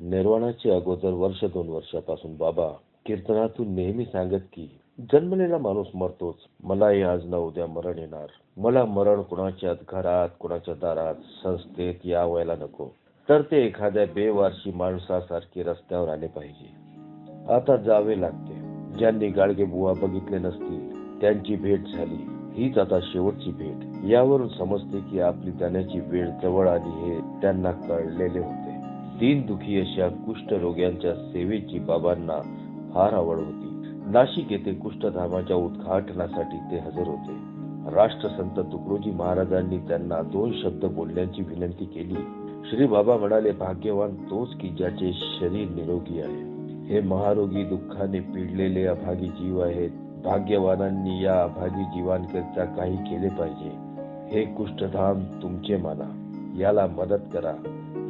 निर्वाणाच्या अगोदर वर्ष 2 वर्षापासून बाबा कीर्तनातून नेहमी सांगत की जन्मलेला माणूस मरतोच, मलाही आज ना उद्या मरण येणार. मला मरण कुणाच्या घरात, कुणाच्या दारात, संस्थेत यावायला नको, तर ते एखाद्या बेवारशी माणसासारखे रस्त्यावर आले पाहिजे. आता जावे लागते. ज्यांनी गाडगे बुवा बघितले नसतील त्यांची भेट झाली, हीच आता शेवटची भेट. यावरून समजते की आपली जाण्याची वेळ जवळ आली हे त्यांना कळलेले होते. दीनदुखी अशा कुष्ठरोग्यांच्या सेवेची बाबांना फार आवड होती. नाशिक येथे कुष्ठधामाच्या उद्घाटनासाठी ते हजर होते. राष्ट्रसंत तुकडोजी महाराजांनी त्यांना 2 शब्द बोलण्याची विनंती केली. श्री बाबा म्हणाले, भाग्यवान तोच की ज्याचे शरीर निरोगी आहे. हे महारोगी दुःखाने पिडलेले अभागी जीव आहेत. भाग्यवानांनी या अभागी जीवांकरिता काही केले पाहिजे. हे कुष्ठधाम तुमचे माना, याला मदत करा.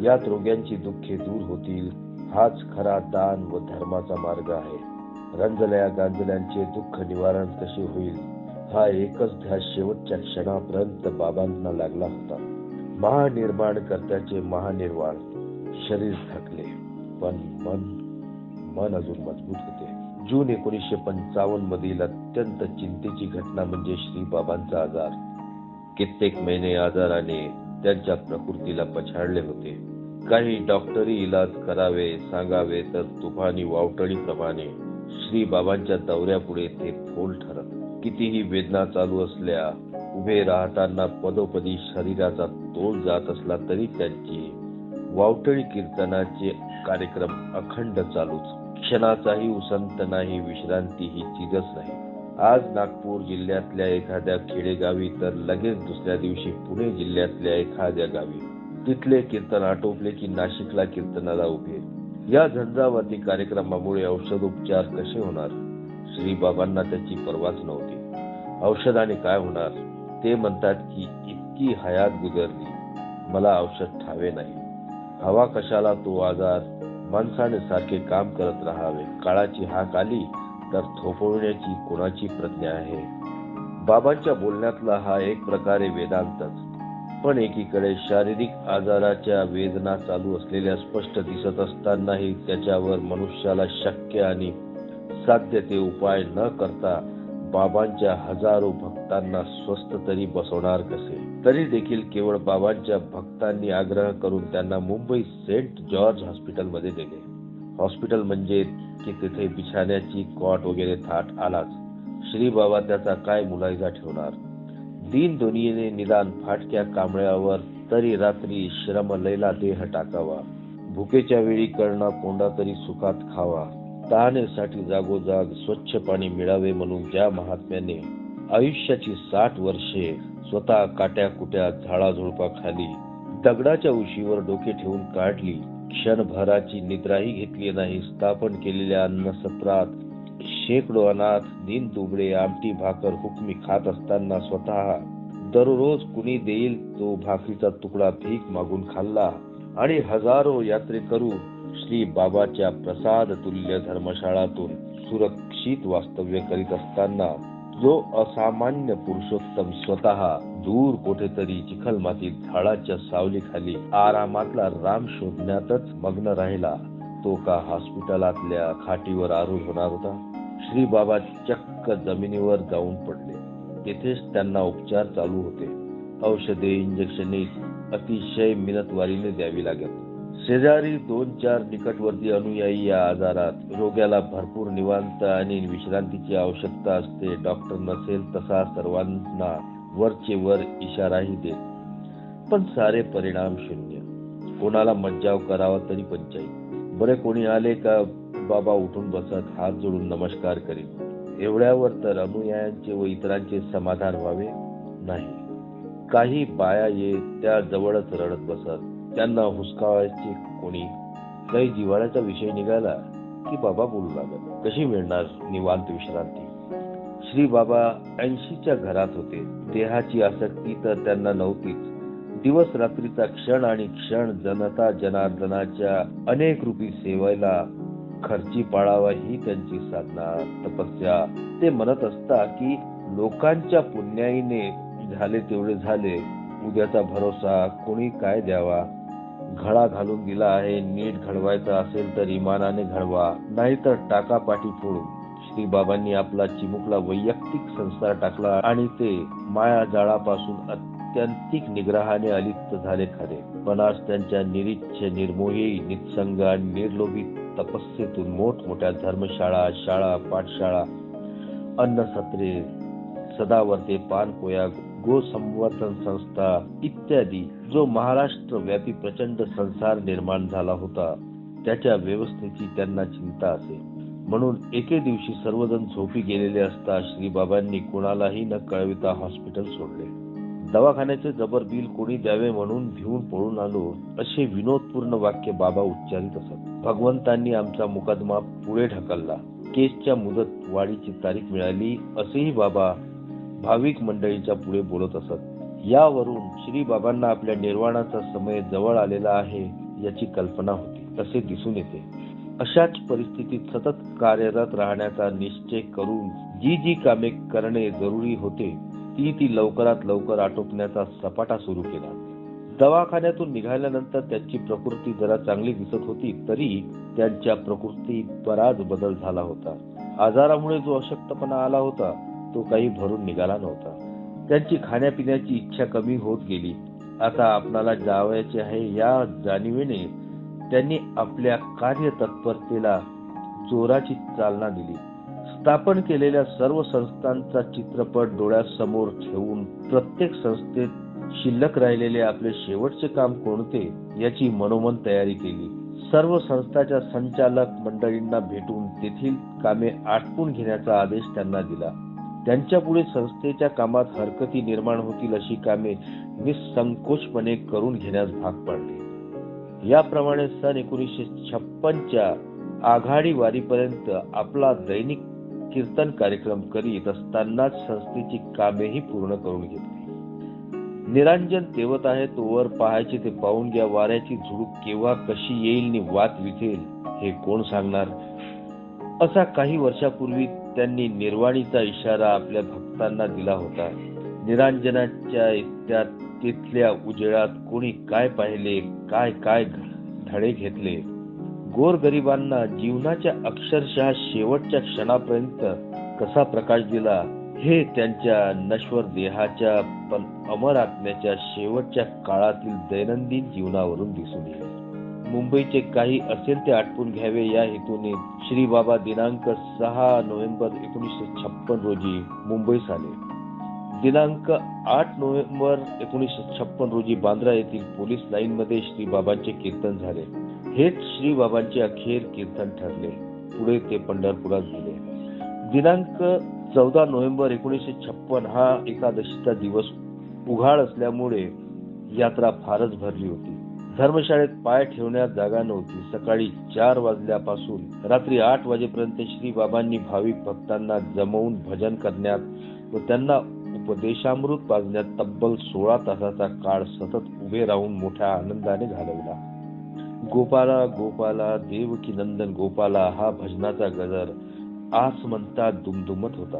यात रोग्यांची दुःखे दूर होतील. हाच खरा दान व धर्माचा मार्ग आहे. रंजल्या गांजल्यांचे दुःख निवारण कसे होईल, हा एकच ध्यास शेवटच्या क्षणापर्यंत बाबांना लागला होता. महानिर्माण कर्त्याचे महानिर्वाण. शरीर थकले, पण मन अजून मजबूत होते. जून 1955 मधील अत्यंत चिंतेची घटना म्हणजे श्री बाबांचा आजार. कित्येक महिने आजाराने त्यांच्या प्रकृतीला पछाडले होते. काही डॉक्टरी इलाज करावे सांगावे तर तुफानी वावटळीप्रमाणे श्री बाबांच्या दौऱ्यापुढे ते फोल ठरत. कितीही वेदना चालू असल्या, उभे राहताना पदोपदी शरीराचा तोल जात असला तरी त्यांची वावटळी कीर्तनाचे कार्यक्रम अखंड चालूच. क्षणाचाही उसंत नाही, विश्रांती ही चीजच नाही. आज नागपूर जिल्ह्यातल्या एखाद्या खेडेगावी तर लगेच दुसऱ्या दिवशी पुणे जिल्ह्यातल्या एखाद्या गावी. तिथले कीर्तन आटोपले की नाशिकला कीर्तनाला उभे. या झंझावाती कार्यक्रमामुळे औषधोपचार कसे होणार? श्री बाबांना त्याची पर्वाच नव्हती. औषधाने काय होणार? ते म्हणतात की इतकी हयात गुजरली, मला औषध ठावे नाही. हवा कशाला तो आजार? माणसाने सारखे काम करत राहावे. काळाची हाक आली तर थोपवण्याची कोणाची प्रज्ञा आहे? बाबांच्या बोलण्यातला हा एक प्रकारे वेदांतच. पण एकीकडे शारीरिक आजाराच्या वेदना चालू असलेल्या स्पष्ट दिसत असतानाही त्याच्यावर मनुष्याला शक्य आणि साध्य ते उपाय न करता बाबांच्या हजारो भक्तांना स्वस्थ तरी बसवणार कसे? तरी देखील केवळ बाबांच्या भक्तांनी आग्रह करून त्यांना मुंबई सेंट जॉर्ज हॉस्पिटलमध्ये दिले. हॉस्पिटल म्हणजे की तिथे बिछाण्याची कॉट वगैरे थाट आलाच. श्री बाबा त्याचा काय मुलायजा ठेवणार? दीन दुनियेने निदान फाटक्या कांबळ्यावर तरी रात्री श्रमलैला देह टाकावा. भुकेच्या वेळी कळणा कोंडा तरी सुखात खावा. तहानेसाठी जागोजाग स्वच्छ पाणी मिळावे म्हणून ज्या महात्म्याने आयुष्याची 60 वर्षे स्वतः काट्या कुट्या झाडाझुडपाखाली दगडाच्या उशीवर डोके ठेवून काढली, क्षणभराची निद्राही घेतली नाही, स्थापन केलेल्या अन्नसत्रात शेकडो अनाथ दीनदुबळे आमटी भाकर हुकमी खात असताना स्वतः दररोज कुणी देईल तो भाकरीचा तुकडा भीक मागून खाल्ला आणि हजारो यात्रेकरू श्री बाबाच्या प्रसाद तुल्य धर्मशाळातून सुरक्षित वास्तव्य करीत असताना जो असामान्य पुरुषोत्तम स्वतः दूर कुठेतरी चिखलमातीत झाडाच्या सावलीखाली आरामातला राम शोधण्यातच मग्न राहिला, तो का हॉस्पिटलातल्या खाटीवर आरूढ होणार होता? श्री बाबा चक्क जमिनीवर जाऊन पडले. तेथेच त्यांना उपचार चालू होते. औषधे इंजेक्शने अतिशय मिनतवारीने द्यावी लागत. शेजारी 2-4 निकटवर्ती अनुयायी या आजारात. रोग्याला भरपूर निवांत आणि विश्रांतीची आवश्यकता असते. डॉक्टर नसेल तसा सर्वांना वरचे वर इशाराही देत, पण सारे परिणाम शून्य. कोणाला मज्जाव करावा तरी पंचायत. बरे कोणी आले का बाबा उठून बसत, हात जोडून नमस्कार करीत. एवढ्यावर तर अनुयायांचे व इतरांचे समाधान व्हावे नाही. काही बाया येत त्या जवळच रडत बसत. त्यांना हुसकावायचे कोणी. काही जिव्हाळ्याचा विषय निघाला की बाबा बोलू लागत. कशी मिळणार निवांत विश्रांती? श्री बाबा 80च्या घरात होते. देहाची आसक्ती तर त्यांना नव्हतीच. दिवस रात्रीचा क्षण आणि क्षण जनता जनार्दनाच्या अनेक रूपी सेवेला खर्ची पाळावा ही त्यांची साधना, तपस्या. ते म्हणत असता की लोकांच्या पुण्याईने झाले तेवढे झाले, उद्याचा भरोसा कोणी काय द्यावा. घडा घालून दिला आहे. नीट घडवायचा असेल तर इमानाने घडवा, नाहीतर टाका पाठी फोडून. श्री बाबांनी आपला चिमुकला वैयक्तिक संस्कार टाकला आणि ते मायाजाळापासून अत्यंतिक निग्रहाने अलिप्त झाले खरे, पण आज त्यांच्या निरीच्छ, निर्मोही, निसंग आणि निर्लोभी तपस्येतून मोठमोठ्या धर्मशाळा, शाळा, पाठशाळा, अन्नसत्रे, सदावर्ते, पानपोया, गोसंवर्धन संस्था इत्यादी जो महाराष्ट्र व्यापी प्रचंड संसार निर्माण झाला होता, त्याच्या व्यवस्थेची त्यांना चिंता असे. म्हणून एके दिवशी सर्वजण झोपी गेलेले असता श्री बाबांनी कुणालाही न कळविता हॉस्पिटल सोडले. दवाखान्याचे जबर बिल कोणी द्यावे म्हणून भिवून पळून आलो, असे विनोदपूर्ण वाक्य बाबा उच्चारित असत. भगवंतांनी आमचा मुकदमा पुढे ढकलला, केसच्या मुदत वाढीची तारीख मिळाली, असेही बाबा भाविक मंडळीच्या पुढे बोलत असत. यावरून श्री बाबांना आपल्या निर्वाणाचा समय जवळ आलेला आहे याची कल्पना होती, असे दिसून येते. अशाच परिस्थितीत सतत कार्यरत राहण्याचा निश्चय करून जी जी कामे करणे जरुरी होते ती लवकरात लवकर आटोपण्याचा सपाटा सुरू केला. दवाखान्यातून निघाल्यानंतर त्यांची प्रकृती जरा चांगली दिसत होती, तरी त्यांच्या प्रकृतीत बराच बदल झाला होता. आजारामुळे जो अशक्तपणा आला होता तो काही भरून निघाला नव्हता. त्यांची खाण्यापिण्याची इच्छा कमी होत गेली. आता आपणाला जावयाचे आहे या जाणीवेने त्यांनी आपल्या कार्यतत्परतेला जोराची चालना दिली. स्थापन केलेल्या सर्व संस्थांचा चित्रपट डोळ्यासमोर ठेवून प्रत्येक संस्थेत शिल्लक राहिलेले आपले शेवटचे काम कोणते याची मनोमन तयारी केली. सर्व संस्थांच्या संचालक मंडळींना भेटून तेथील कामे आटपून घेण्याचा आदेश त्यांना दिला. त्यांच्या पुढे संस्थेच्या कामात हरकती निर्माण होतील अशी कामे निसंकोचपणे करून घेण्यास भाग पाडले. याप्रमाणे सन 1956च्या आघाडी वारीपर्यंत आपला दैनिक कीर्तन कार्यक्रम करीत असतानाच संस्थेची कामेही पूर्ण करून घेतली. निरांजन तेवत आहे तोवर पाहायचे ते पाहून घ्या. वाऱ्याची झुळूक केव्हा कशी येईल नि वाट विझेल हे कोण सांगणार. असा काही वर्षापूर्वी त्यांनी निर्वाणीचा इशारा आपल्या भक्तांना दिला होता. निरांजनाच्या तिथल्या उजेडात कोणी काय पाहिले, काय काय धडे घेतले, गोरगरिबांना जीवनाच्या अक्षरशः शेवटच्या क्षणापर्यंत कसा प्रकाश दिला, हे त्यांच्या नश्वर देहाच्या पण अमर आत्म्याच्या शेवटच्या काळातील दैनंदिन जीवनावरून दिसून येईल. मुंबईचे काही असेल ते आटपून घ्यावे या हेतूने श्री बाबा दिनांक 6 नोव्हेंबर 1956 रोजी मुंबईस आले. दिनांक 8 नोव्हेंबर 1956 रोजी बांद्रा येथील पोलीस लाईन मध्ये श्री बाबांचे कीर्तन झाले. हेच श्री बाबांचे अखेर कीर्तन ठरले. पुढे ते पंढरपुरात गेले. दिनांक 14 नोव्हेंबर 1956 हा एकादशीचा दिवस उघाड असल्यामुळे यात्रा फारच भरली होती. धर्मशाळेत पाय ठेवण्यास जागा नव्हती. सकाळी 4 वाजल्यापासून रात्री 8 वाजेपर्यंत श्री बाबांनी भाविक भक्तांना जमवून भजन करण्यात व त्यांना उपदेशामृत पाजण्यात तब्बल 16 तासाचा काळ सतत उभे राहून मोठ्या आनंदाने घालवला. गोपाला गोपाला देवकी नंदन गोपाला हा भजनाचा गजर आसमंतात दुमदुमत होता.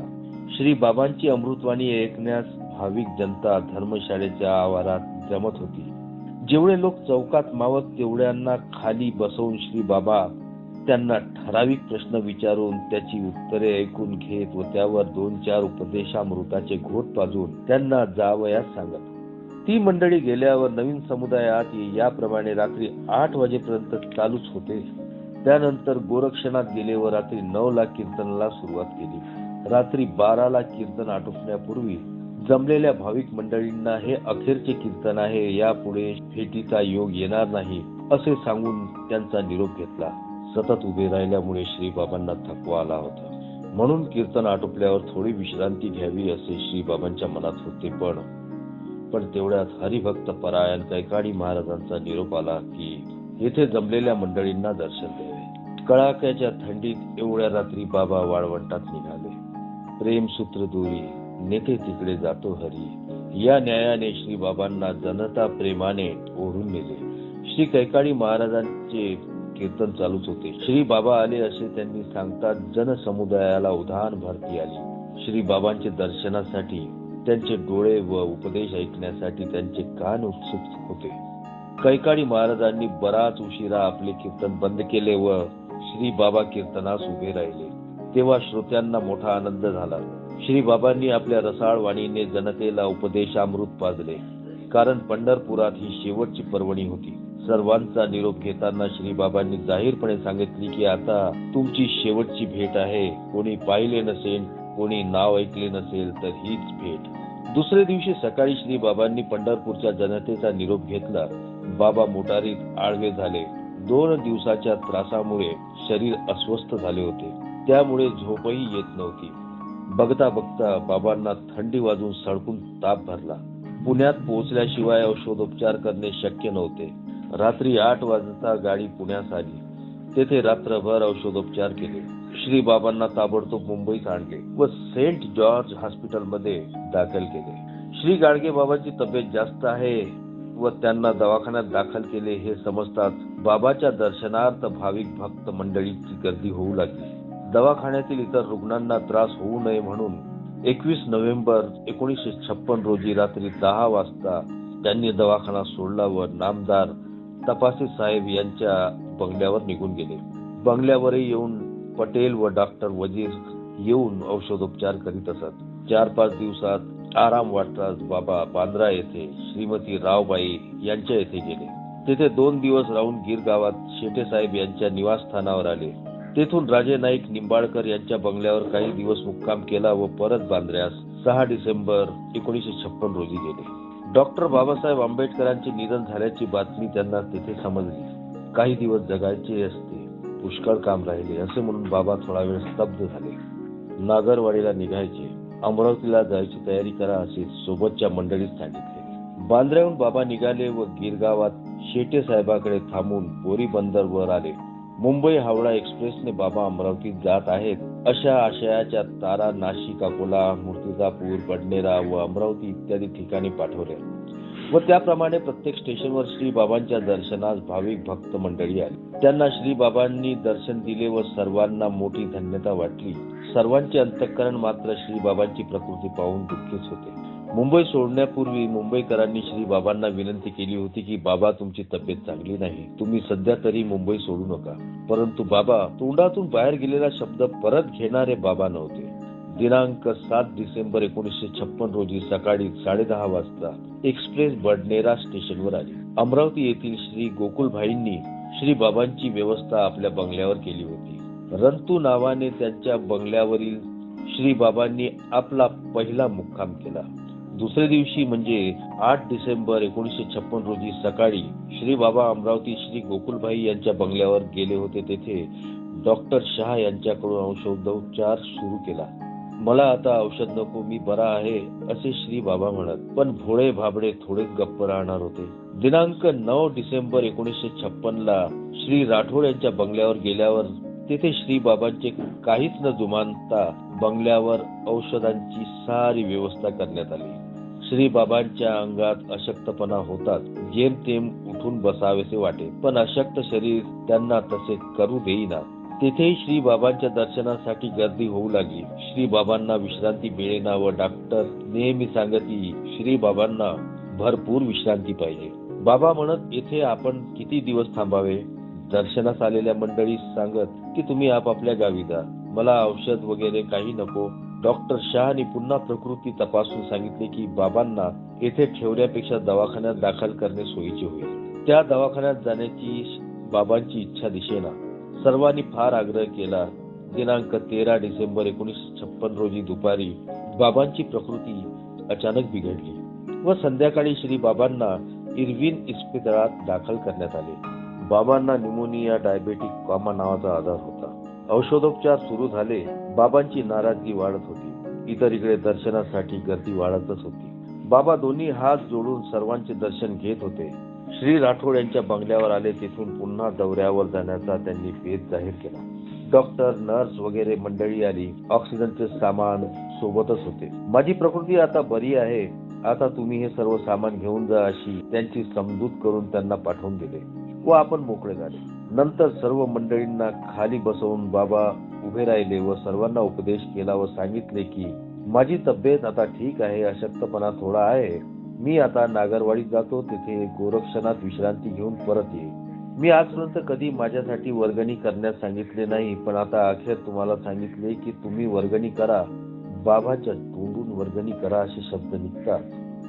श्री बाबांची अमृतवाणी ऐकण्यास भाविक जनता धर्मशाळेच्या आवारात जमत होती. जेवढे लोक चौकात मावत तेवढ्यांना खाली बसवून श्री बाबा त्यांना ठराविक प्रश्न विचारून त्याची उत्तरे ऐकून घेत व त्यावर 2-4 उपदेशामृताचे घोट पाजून त्यांना जावयास सांगत. ती मंडळी गेल्यावर नवीन समुदायात याप्रमाणे रात्री 8 वाजेपर्यंत चालूच होते. त्यानंतर गोरक्षणात गेले व रात्री 9ला कीर्तनाला सुरुवात केली. रात्री 12ला कीर्तन आटोपण्यापूर्वी जमलेल्या भाविक मंडळींना हे अखेरचे कीर्तन आहे, यापुढे भेटीचा योग येणार नाही असे सांगून त्यांचा निरोप घेतला. सतत उभे राहिल्यामुळे श्री बाबांना थकवा आला होता. म्हणून कीर्तन आटोपल्यावर थोडी विश्रांती घ्यावी असे श्री बाबांच्या मनात होते. पण तेवढ्यात हरिभक्त परायण कैकाडी महाराजांचा निरोप आला की येथे जमलेल्या मंडळींना दर्शन द्यावे. कडाक्याच्या थंडीत एवढ्या रात्री बाबा वाळवंटात निघाले. प्रेमसूत्र दोरी नेते तिकडे जातो हरी या न्यायाने श्री बाबांना जनता प्रेमाने ओढून नेले. श्री कैकाडी महाराजांचे कीर्तन चालूच होते. श्री बाबा आले असे त्यांनी सांगतात जनसमुदायाला उधाण भरती आली. श्री बाबांचे दर्शनासाठी त्यांचे डोळे व उपदेश ऐकण्यासाठी त्यांचे कान उत्सुक होते. कैकाडी महाराजांनी बराच उशिरा आपले कीर्तन बंद केले व श्री बाबा कीर्तनास उभे राहिले. तेव्हा श्रोत्यांना मोठा आनंद झाला. श्री बाबांनी आपल्या रसाळ वाणीने जनतेला उपदेशामृत पाजले. कारण पंढरपुरात ही शेवटची पर्वणी होती. सर्वांचा निरोप घेताना श्री बाबांनी जाहीरपणे सांगितले की आता तुमची शेवटची भेट आहे. कोणी पाहिले नसेल, कोणी नाव ऐकले नसेल तर हीच भेट. दुसऱ्या दिवशी सकाळी श्री बाबांनी पंढरपूरच्या जनतेचा निरोप घेतला. बाबा मोटारीत आळवे झाले. 2 दिवसाच्या त्रासामुळे शरीर अस्वस्थ झाले होते. त्यामुळे झोपही येत नव्हती. बघता बघता बाबांना थंडी वाजून सळकून ताप भरला. पुण्यात पोहोचल्याशिवाय औषधोपचार करणे शक्य नव्हते. रात्री 8 वाजता गाडी पुण्यास आली. तेथे रात्रभर औषधोपचार केले. श्री बाबांना ताबडतोब मुंबईत आणले व सेंट जॉर्ज हॉस्पिटलमध्ये दाखल केले. श्री गाडगे बाबांची तब्येत जास्त आहे व त्यांना दवाखान्यात दाखल केले हे समजताच बाबाच्या दर्शनार्थ भाविक भक्त मंडळीची गर्दी होऊ लागली. दवाखान्यातील इतर रुग्णांना त्रास होऊ नये म्हणून 21 नोव्हेंबर 1956 रोजी रात्री 10 वाजता त्यांनी दवाखाना सोडला व नामदार तपासी साहेब यांच्या बंगल्यावर निघून गेले. बंगल्यावरही येऊन पटेल व डॉक्टर वजीर येऊन औषधोपचार करीत असत. 4-5 दिवसात आराम वाटताच बाबा बांद्रा येथे श्रीमती रावबाई यांच्या येथे गेले. तेथे 2 दिवस राहून गिरगावात शेटे साहेब यांच्या निवासस्थानावर आले. तेथून राजे नाईक निंबाळकर यांच्या बंगल्यावर काही दिवस मुक्काम केला व परत बांद्र्यास 6 डिसेंबर 1956 रोजी गेले. डॉक्टर बाबासाहेब आंबेडकरांचे निधन झाल्याची बातमी त्यांना तेथे समजली. काही दिवस जगायचे असते, पुष्कळ काम राहिले असे म्हणून बाबा थोडा वेळ स्तब्ध झाले. नागरवाडीला निघायचे, अमरावतीला जायची तयारी करा असे सोबतच्या मंडळीत सांगितले. बांद्र्याहून बाबा निघाले व गिरगावात शेटे साहेबाकडे थांबून बोरी बंदरवर आले. मुंबई हावडा एक्सप्रेसने बाबा अमरावतीत जात आहेत अशा आशयाच्या तारा नाशिक, अकोला, मूर्तिजापूर, बडनेरा व अमरावती इत्यादी ठिकाणी पाठवल्या व त्याप्रमाणे प्रत्येक स्टेशनवर श्री बाबांच्या दर्शनास भाविक भक्त मंडळी आली. त्यांना श्री बाबांनी दर्शन दिले व सर्वांना मोठी धन्यता वाटली. सर्वांचे अंतःकरण मात्र श्री बाबांची प्रकृती पाहून दुःखीच होते. मुंबई सोडण्यापूर्वी मुंबईकरांनी श्री बाबांना विनंती केली होती की बाबा तुमची तब्येत चांगली नाही, तुम्ही सध्या तरी मुंबई सोडू नका. परंतु बाबा तोंडातून बाहेर गेलेला शब्द परत घेणारे बाबा नव्हते. दिनांक 7 डिसेंबर 1956 रोजी सकाळी 10:30 वाजता एक्सप्रेस बडनेरा स्टेशनवर आली. अमरावती येथील श्री गोकुळभाईंनी श्री बाबांची व्यवस्था आपल्या बंगल्यावर केली होती. रंतू नावाने त्यांच्या बंगल्यावरील श्री बाबांनी आपला पहिला मुक्काम केला. दुसऱ्या दिवशी म्हणजे 8 डिसेंबर 1956 रोजी सकाळी श्री बाबा अमरावती श्री गोकुळभाई यांच्या बंगल्यावर गेले होते. तेथे डॉक्टर शहा यांच्याकडून औषधोपचार सुरू केला. मला आता औषध नको, मी बरा आहे असे श्री बाबा म्हणत, पण भोळे भाबडे थोडेच गप्प राहणार होते. दिनांक 9 डिसेंबर 1956 ला श्री राठोड यांच्या बंगल्यावर गेल्यावर तेथे श्री बाबांचे काहीच न जुमानता बंगल्यावर औषधांची सारी व्यवस्था करण्यात आली. श्री बाबांच्या अंगात अशक्तपणा होताच. जेमतेम उठून बसावेसे वाटे, पण अशक्त शरीर त्यांना तसे करू देईना. तेथेही श्री बाबांच्या दर्शनासाठी गर्दी होऊ लागली. श्री बाबांना विश्रांती मिळेना व डॉक्टर नेहमी सांगती श्री बाबांना भरपूर विश्रांती पाहिजे. बाबा म्हणत, येथे आपण किती दिवस थांबावे? दर्शनास आलेल्या मंडळी सांगत की तुम्ही आपापल्या गावी जा, मला औषध वगैरे काही नको. डॉक्टर शहानी पुन्हा प्रकृती तपासून सांगितले की बाबांना येथे ठेवण्यापेक्षा दवाखान्यात दाखल करणे सोयीचे होईल. त्या दवाखान्यात जाण्याची बाबांची इच्छा दिसेना. सर्वांनी फार आग्रह केला. दिनांक 13 डिसेंबर 1956 रोजी दुपारी बाबांची प्रकृती अचानक बिघडली व संध्याकाळी श्री बाबांना इरविन इस्पितळात दाखल करण्यात आले. बाबांना न्यूमोनिया डायबेटिक कॉमा नावाचा आजार होता. औषधोपचार सुरू झाले. बाबांची नाराजगी वाढत होती. इतरीकडे दर्शनासाठी गर्दी वाढतच होती. बाबा दोन्ही हात जोडून सर्वांचे दर्शन घेत होते. श्री राठोड यांच्या बंगल्यावर आले. तेथून पुन्हा दौऱ्यावर जाण्याचा त्यांनी बेत जाहीर केला. डॉक्टर, नर्स वगैरे मंडळी आली. ऑक्सिजनचे सामान सोबतच होते. माझी प्रकृती आता बरी आहे, आता तुम्ही हे सर्व सामान घेऊन जा अशी त्यांची समजूत करून त्यांना पाठवून दिले व आपण मोकळे झाले. नंतर सर्व मंडळींना खाली बसवून बाबा उभे राहिले व सर्वांना उपदेश केला व सांगितले की माझी तब्येत आता ठीक आहे, अशक्तपणा थोडा आहे, मी आता नागरवाडीत जातो, तिथे गोरक्षनाथ विश्रांती घेऊन परत येईल. मी आजपर्यंत कधी माझ्यासाठी वर्गणी करण्यास सांगितले नाही, पण आता अखेर तुम्हाला सांगितले की तुम्ही वर्गणी करा. बाबाच्या तोंडून वर्गणी करा असे शब्द निघतात.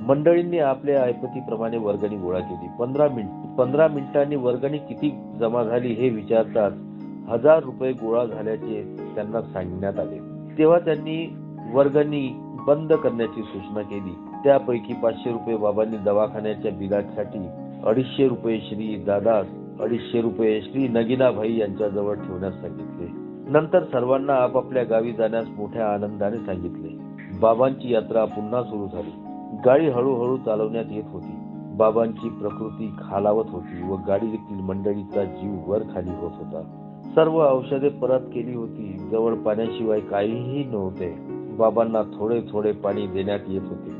मंडळींनी आपल्या ऐपतीप्रमाणे वर्गणी गोळा केली. 15 मिनिटांनी वर्गणी किती जमा झाली हे विचारताच 1000 रुपये गोळा झाल्याचे त्यांना सांगण्यात आले. तेव्हा त्यांनी वर्गणी बंद करण्याची सूचना केली. त्यापैकी 500 रुपये बाबांनी दवाखान्याच्या बिलासाठी, 250 रुपये श्री दादास, 250 रुपये श्री नगिनाभाई यांच्याजवळ ठेवण्यास सांगितले. नंतर सर्वांना आपापल्या गावी जाण्यास मोठ्या आनंदाने सांगितले. बाबांची यात्रा पुन्हा सुरू झाली. गाडी हळूहळू चालवण्यात येत होती. बाबांची प्रकृती खालावत होती व गाडीतील मंडळीचा जीव वर खाली होत होता. सर्व औषधे परत केली होती. जवळ पाण्याशिवाय काहीही नव्हते. बाबांना थोडे थोडे पाणी देण्यात येत होते.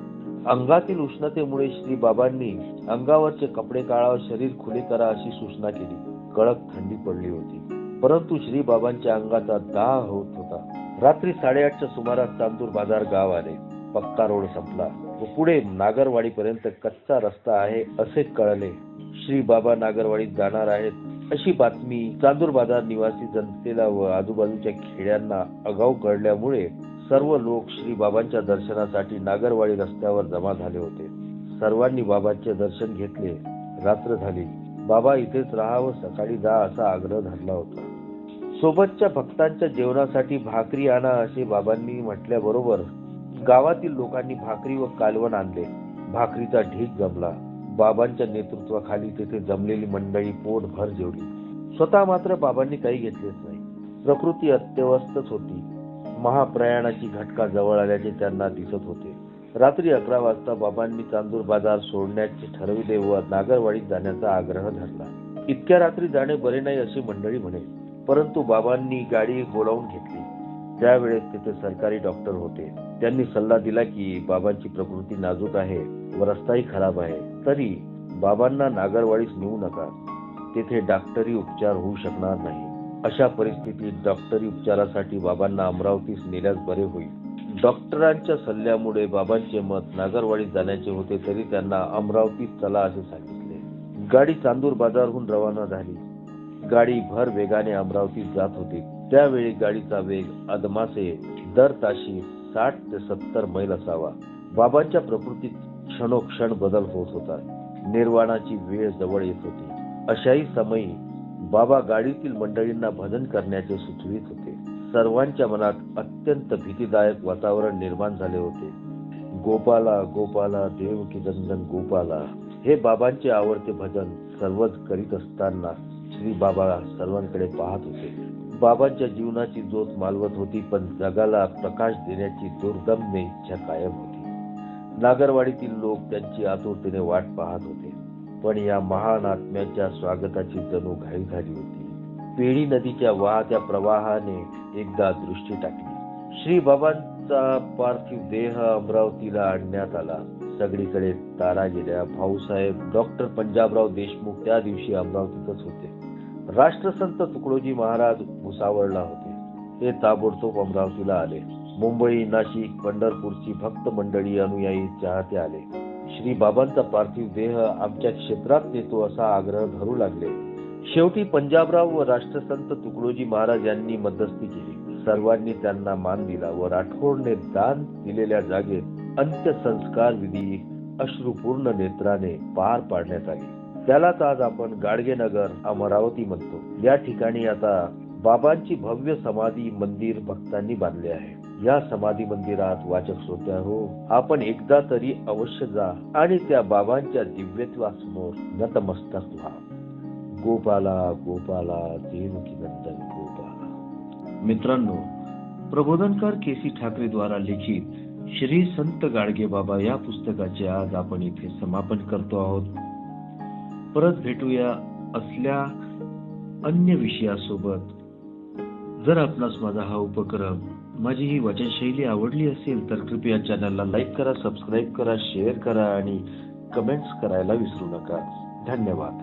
अंगातील उष्णतेमुळे श्री बाबांनी अंगावरचे कपडे काढा, शरीर खुले करा अशी सूचना केली. कडक थंडी पडली होती, परंतु श्री बाबांच्या अंगाचा दाह होत होता. रात्री 8:30च्या सुमारास चांदूर बाजार गाव आले. पक्का रोड संपला व पुढे नागरवाडीपर्यंत कच्चा रस्ता आहे असे कळले. श्री बाबा नागरवाडीत जाणार आहेत अशी बातमी चांदूर बाजार निवासी जनतेला व आजूबाजूच्या खेड्यांना आगाऊ कळल्यामुळे सर्व लोक श्री बाबांच्या दर्शनासाठी नागरवाडी रस्त्यावर जमा झाले होते. सर्वांनी बाबांचे दर्शन घेतले. रात्र झाली. बाबा इथेच राहा व सकाळी जा असा आग्रह धरला होता. सोबतच्या भक्तांच्या जेवणासाठी भाकरी आणा असे बाबांनी म्हटल्याबरोबर गावातील लोकांनी भाकरी व कालवण आणले. भाकरीचा ढीग जमला. बाबांच्या नेतृत्वाखाली तेथे जमलेली मंडळी पोटभर जेवली. स्वतः मात्र बाबांनी काही घेतलेच नाही. प्रकृती अत्यवस्थच होती. महाप्रयाणाची घटका जवळ आल्याचे त्यांना दिसत होते. रात्री 11 वाजता बाबांनी चांदूर बाजार सोडण्याचे ठरविले व नागरवाडीत जाण्याचा आग्रह धरला. इतक्या रात्री जाणे बरे नाही अशी मंडळी म्हणे, परंतु बाबांनी गाडी बोलावून घेतली. त्यावेळेस तिथे सरकारी डॉक्टर होते. त्यांनी सल्ला दिला की बाबांची प्रकृती नाजूक आहे व रस्ताही खराब आहे, तरी बाबांना नागरवाडीस नेऊ नका. तेथे डॉक्टरी उपचार होऊ शकणार नाही. अशा परिस्थितीत डॉक्टरी उपचारासाठी बाबांना अमरावतीस नेल्यास बरे होईल. डॉक्टरांच्या सल्ल्यामुळे बाबांचे मत नागरवाडीत जाण्याचे होते, तरी त्यांना अमरावतीत चला असे सांगितले. गाडी चांदूर बाजारहून रवाना झाली. गाडी भर वेगाने अमरावतीत जात होती. त्यावेळी गाडीचा वेग अदमासे दर ताशी 60 ते 70 मैल असावा. बाबांच्या प्रकृतीत क्षणोक्षण बदल होत होता. निर्वाणाची वेळ जवळ येत होती. अशाही समयी बाबा गाडीतील मंडळींना भजन करण्याचे सुचवित होते. सर्वांच्या मनात अत्यंत भीतीदायक वातावरण निर्माण झाले होते. गोपाला गोपाला देवकी नंदन गोपाला हे बाबांचे आवडते भजन सर्वच करीत असताना श्री बाबा सर्वांकडे पाहत होते. बाबांच्या जीवनाची ज्योत मालवत होती, पण जगाला प्रकाश देण्याची दुर्दम्य इच्छा कायम होती. नागरवाडीतील लोक त्यांची आतुरतेने वाट पाहत होते, पण या महान आत्म्याच्या स्वागताची जणू घाई झाली होती. पेढी नदीच्या वाहत्या प्रवाहाने एकदा दृष्टी टाकली. श्री बाबांचा पार्थिव देह अमरावतीला आणण्यात आला. सगळीकडे तारा गेल्या. भाऊसाहेब डॉक्टर पंजाबराव देशमुख त्या दिवशी अमरावतीतच होते. राष्ट्रसंत तुकडोजी महाराज भुसावळला होते. ते ताबडतोब अमरावतीला आले. मुंबई, नाशिक, पंढरपूरची भक्त मंडळी, अनुयायी, चाहते आले. श्री बाबांचा पार्थिव देह आमच्या क्षेत्रात नेतो असा आग्रह धरू लागले. शेवटी पंजाबराव व राष्ट्रसंत तुकडोजी महाराज यांनी मध्यस्थी केली. सर्वांनी त्यांना मान दिला व राठोडने दान दिलेल्या जागेत अंत्यसंस्कार विधी अश्रुपूर्ण नेत्राने पार पाडण्यात आली. त्यालाच आज आपण गाडगेनगर अमरावती म्हणतो. या ठिकाणी आता बाबांची भव्य समाधी मंदिर भक्तांनी बांधले आहे. या समाधी मंदिरात वाचक श्रोत्याहो, आपण एकदा तरी अवश्य जा आणि त्या बाबांच्या दिव्यत्वासमोर नतमस्तक व्हा. गोपाला गोपाला देवकी नंदन गोपाला. मित्रांनो, प्रबोधनकार केसी ठाकरे द्वारा लिखित श्री संत गाडगे बाबा या पुस्तकाचे आज आपण इथे समापन करतो आहोत. परत भेटूया असल्या अन्य विषयासोबत. जर आपणास माझा हा उपक्रम, माझी ही वचनशैली आवडली असेल तर कृपया चॅनलला लाईक करा, सबस्क्राईब करा, शेअर करा आणि कमेंट्स करायला विसरू नका. धन्यवाद.